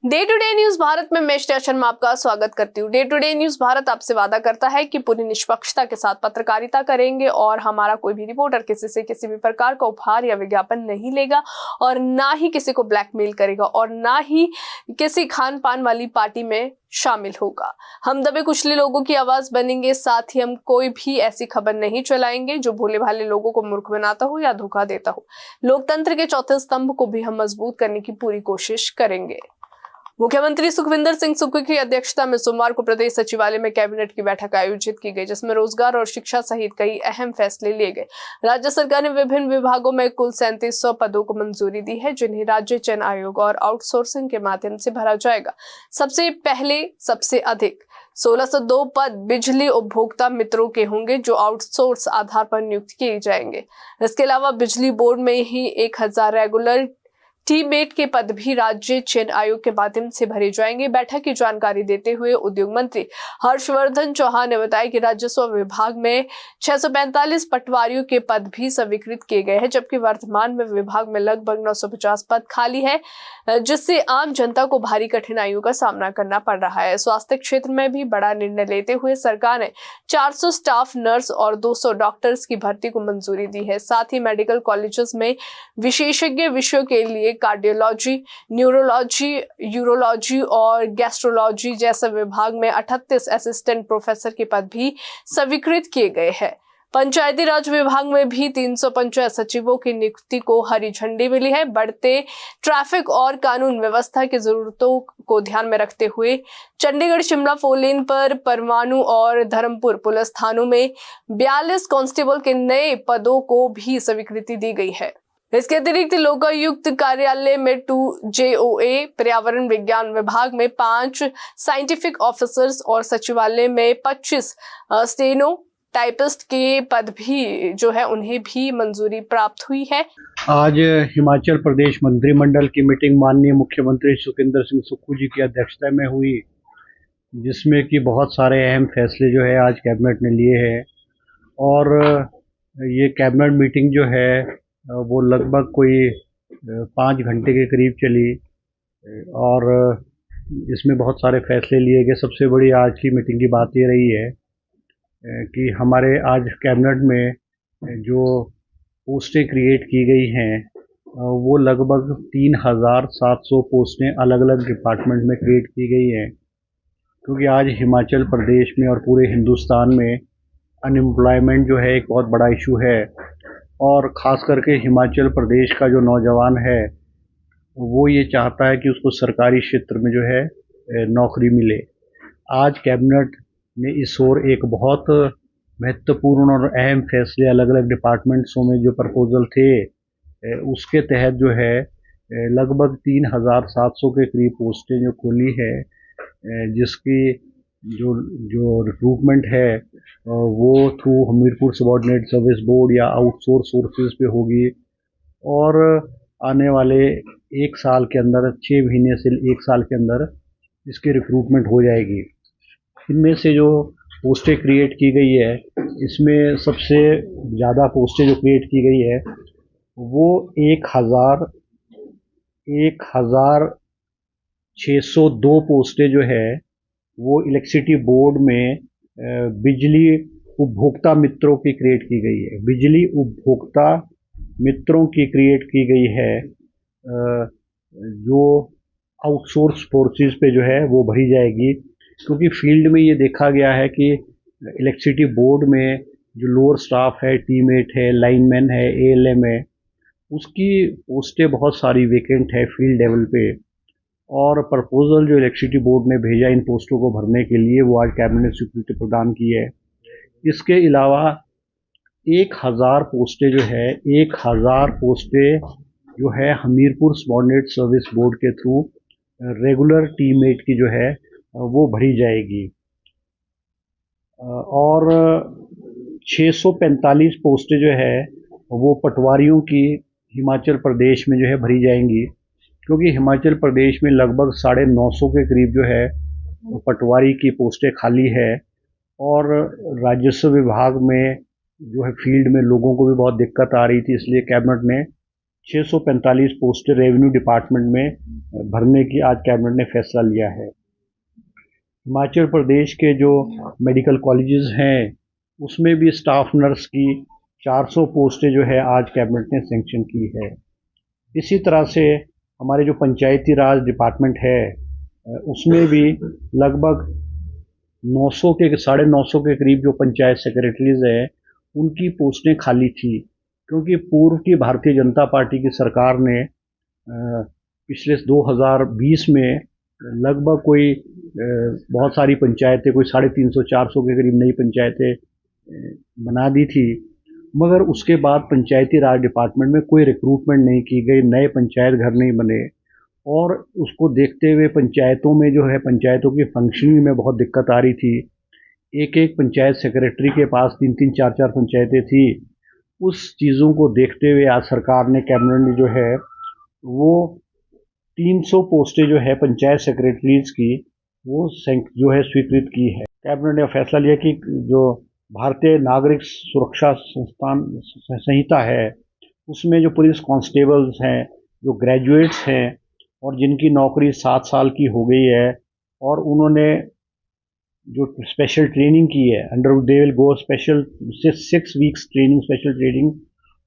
Day to day news Bharat में मैं श्रेया शर्मा आपका स्वागत करती हूँ। Day to day news Bharat आपसे वादा करता है कि पूरी निष्पक्षता के साथ पत्रकारिता करेंगे और हमारा कोई भी रिपोर्टर किसी से किसी भी प्रकार का उपहार या विज्ञापन नहीं लेगा और ना ही किसी को ब्लैकमेल करेगा और ना ही किसी खान पान वाली पार्टी में शामिल होगा। हम दबे कुचले लोगों की आवाज बनेंगे, साथ ही हम कोई भी ऐसी खबर नहीं चलाएंगे जो भोले भाले लोगों को मूर्ख बनाता हो या धोखा देता हो। लोकतंत्र के चौथे स्तंभ को भी हम मजबूत करने की पूरी कोशिश करेंगे। मुख्यमंत्री सुखविंदर सिंह सुक्खू की अध्यक्षता में सोमवार को प्रदेश सचिवालय में कैबिनेट की बैठक आयोजित की गई, जिसमें रोजगार और शिक्षा सहित कई अहम फैसले लिए गए। राज्य सरकार ने विभिन्न विभागों में कुल 3700 पदों को मंजूरी दी है, जिन्हें राज्य चयन आयोग और आउटसोर्सिंग के माध्यम से भरा जाएगा। सबसे पहले सबसे अधिक 1602 पद बिजली उपभोक्ता मित्रों के होंगे, जो आउटसोर्स आधार पर नियुक्त किए जाएंगे। इसके अलावा बिजली बोर्ड में ही 1000 रेगुलर टीमेट के पद भी राज्य चयन आयोग के माध्यम से भरे जाएंगे। बैठक की जानकारी देते हुए उद्योग मंत्री हर्षवर्धन चौहान ने बताया कि राजस्व विभाग में 645 पटवारियों के पद भी स्वीकृत किए गए हैं, जबकि वर्तमान में विभाग में लगभग 950 पद खाली है, जिससे आम जनता को भारी कठिनाइयों का सामना करना पड़ रहा है। स्वास्थ्य क्षेत्र में भी बड़ा निर्णय लेते हुए सरकार ने 400 स्टाफ नर्स और 200 डॉक्टर्स की भर्ती को मंजूरी दी है। साथ ही मेडिकल कॉलेजेस में विशेषज्ञ विषयों के लिए कार्डियोलॉजी, न्यूरोलॉजी, यूरोलॉजी और गैस्ट्रोलॉजी जैसे विभाग में 38 असिस्टेंट प्रोफेसर के पद भी स्वीकृत किए गए हैं। पंचायती राज विभाग में भी 300 पंचायत सचिवों की नियुक्ति को हरी झंडी मिली है। बढ़ते ट्रैफिक और कानून व्यवस्था की जरूरतों को ध्यान में रखते हुए चंडीगढ़ शिमला 4 लेन पर परमाणु और धर्मपुर पुलिस थानों में 42 कांस्टेबल के नए पदों को भी स्वीकृति दी गई है। इसके अतिरिक्त लोकायुक्त कार्यालय में 2 JOA, पर्यावरण विज्ञान विभाग में 5 साइंटिफिक ऑफिसर्स और सचिवालय में 25 स्टेनो टाइपिस्ट के पद भी जो है उन्हें भी मंजूरी प्राप्त हुई है। आज हिमाचल प्रदेश मंत्रिमंडल की मीटिंग माननीय मुख्यमंत्री सुखविंदर सिंह सुक्खू जी की अध्यक्षता में हुई, जिसमें कि बहुत सारे अहम फैसले जो है आज कैबिनेट ने लिए हैं। और ये कैबिनेट मीटिंग जो है वो लगभग कोई 5 घंटे के करीब चली और इसमें बहुत सारे फैसले लिए गए। सबसे बड़ी आज की मीटिंग की बात ये रही है कि हमारे आज कैबिनेट में जो पोस्टें क्रिएट की गई हैं वो लगभग 3700 पोस्टें अलग अलग डिपार्टमेंट में क्रिएट की गई हैं, क्योंकि आज हिमाचल प्रदेश में और पूरे हिंदुस्तान में अनएम्प्लॉयमेंट जो है एक बहुत बड़ा इशू है। और ख़ास करके हिमाचल प्रदेश का जो नौजवान है वो ये चाहता है कि उसको सरकारी क्षेत्र में जो है नौकरी मिले। आज कैबिनेट ने इस ओर एक बहुत महत्वपूर्ण और अहम फैसले अलग अलग डिपार्टमेंट्सों में जो प्रपोजल थे उसके तहत जो है लगभग 3700 के करीब पोस्टें जो खुली है, जिसकी जो रिक्रूटमेंट है वो through Hamirpur subordinate service board या आउटसोर्स सोर्सेज पे होगी और आने वाले 1 साल के अंदर 6 महीने से 1 साल के अंदर इसकी रिक्रूटमेंट हो जाएगी। इनमें से जो पोस्टें क्रिएट की गई है, इसमें सबसे ज़्यादा पोस्टें जो क्रिएट की गई है वो 1602 पोस्टें जो है वो इलेक्ट्रिसिटी बोर्ड में बिजली उपभोक्ता मित्रों की क्रिएट की गई है। बिजली उपभोक्ता मित्रों की क्रिएट की गई है, जो आउटसोर्स फोर्सेस पे जो है वो भरी जाएगी, क्योंकि फील्ड में ये देखा गया है कि इलेक्ट्रिसिटी बोर्ड में जो लोअर स्टाफ है, टीमेट है, लाइनमैन है, ALM है, उसकी पोस्टें बहुत सारी वेकेंट है फील्ड लेवल पे। और प्रपोजल जो इलेक्ट्रिसिटी बोर्ड ने भेजा इन पोस्टों को भरने के लिए वो आज कैबिनेट ने स्वीकृति प्रदान की है। इसके अलावा 1000 पोस्टें जो है 1000 पोस्टें जो है हमीरपुर सबॉर्डिनेट सर्विस बोर्ड के थ्रू रेगुलर टीमेट की जो है वो भरी जाएगी। और 645 पोस्टें जो है वो पटवारियों की हिमाचल प्रदेश में जो है भरी जाएंगी, क्योंकि हिमाचल प्रदेश में लगभग 950 के करीब जो है पटवारी की पोस्टें खाली है। और राजस्व विभाग में जो है फील्ड में लोगों को भी बहुत दिक्कत आ रही थी, इसलिए कैबिनेट ने 645 पोस्टें रेवेन्यू डिपार्टमेंट में भरने की आज कैबिनेट ने फैसला लिया है। हिमाचल प्रदेश के जो मेडिकल कॉलेजेस हैं उसमें भी स्टाफ नर्स की 400 पोस्टें जो है आज कैबिनेट ने सैंक्शन की है। इसी तरह से हमारे जो पंचायती राज डिपार्टमेंट है उसमें भी लगभग 900 के 950 के करीब जो पंचायत सेक्रेटरीज है उनकी पोस्टें खाली थी, क्योंकि पूर्व की भारतीय जनता पार्टी की सरकार ने पिछले 2020 में लगभग कोई बहुत सारी पंचायतें, कोई 350-400 के करीब नई पंचायतें बना दी थी, मगर उसके बाद पंचायती राज डिपार्टमेंट में कोई रिक्रूटमेंट नहीं की गई, नए पंचायत घर नहीं बने और उसको देखते हुए पंचायतों में जो है पंचायतों की फंक्शनिंग में बहुत दिक्कत आ रही थी। एक एक पंचायत सेक्रेटरी के पास 3-3, 4-4 पंचायतें थी। उस चीज़ों को देखते हुए आज सरकार ने कैबिनेट ने जो है वो 300 पोस्टें जो है पंचायत सेक्रेटरीज की वो जो है स्वीकृत की है। कैबिनेट ने फैसला लिया कि जो भारतीय नागरिक सुरक्षा संस्थान संहिता है उसमें जो पुलिस कांस्टेबल्स हैं, जो ग्रेजुएट्स हैं और जिनकी नौकरी 7 साल की हो गई है और उन्होंने जो स्पेशल ट्रेनिंग की है under they will go special 6 weeks training, special training,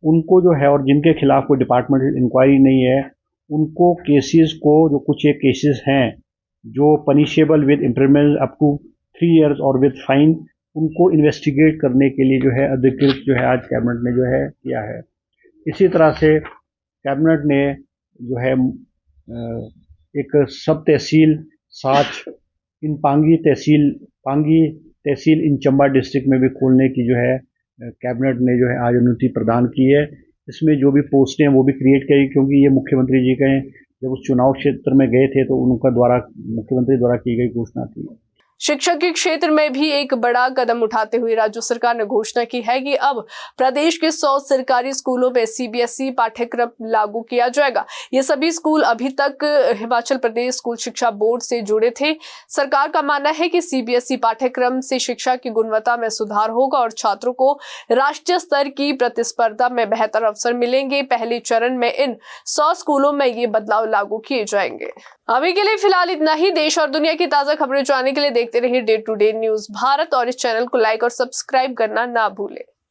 उनको जो है और जिनके खिलाफ कोई डिपार्टमेंटल इंक्वायरी नहीं है उनको केसेस को, जो कुछ एक केसेस हैं जो punishable with imprisonment up to 3 years और विद फाइन, उनको इन्वेस्टिगेट करने के लिए जो है अधिकृत जो है आज कैबिनेट ने जो है किया है। इसी तरह से कैबिनेट ने जो है एक सब तहसील साच इन पांगी तहसील इन चंबा डिस्ट्रिक्ट में भी खोलने की जो है कैबिनेट ने जो है आज अनुमति प्रदान की है। इसमें जो भी पोस्टें हैं वो भी क्रिएट करी, क्योंकि ये मुख्यमंत्री जी के जब उस चुनाव क्षेत्र में गए थे तो मुख्यमंत्री द्वारा की गई घोषणा थी। शिक्षा के क्षेत्र में भी एक बड़ा कदम उठाते हुए राज्य सरकार ने घोषणा की है कि अब प्रदेश के 100 सरकारी स्कूलों में सीबीएसई पाठ्यक्रम लागू किया जाएगा। ये सभी स्कूल अभी तक हिमाचल प्रदेश स्कूल शिक्षा बोर्ड से जुड़े थे। सरकार का मानना है कि सीबीएसई पाठ्यक्रम से शिक्षा की गुणवत्ता में सुधार होगा और छात्रों को राष्ट्रीय स्तर की प्रतिस्पर्धा में बेहतर अवसर मिलेंगे। पहले चरण में इन 100 स्कूलों में ये बदलाव लागू किए जाएंगे। अभी के लिए फिलहाल इतना ही। देश और दुनिया की ताजा खबरें जानने के लिए देखते रहिए day to day news Bharat और इस चैनल को लाइक और सब्सक्राइब करना ना भूलें।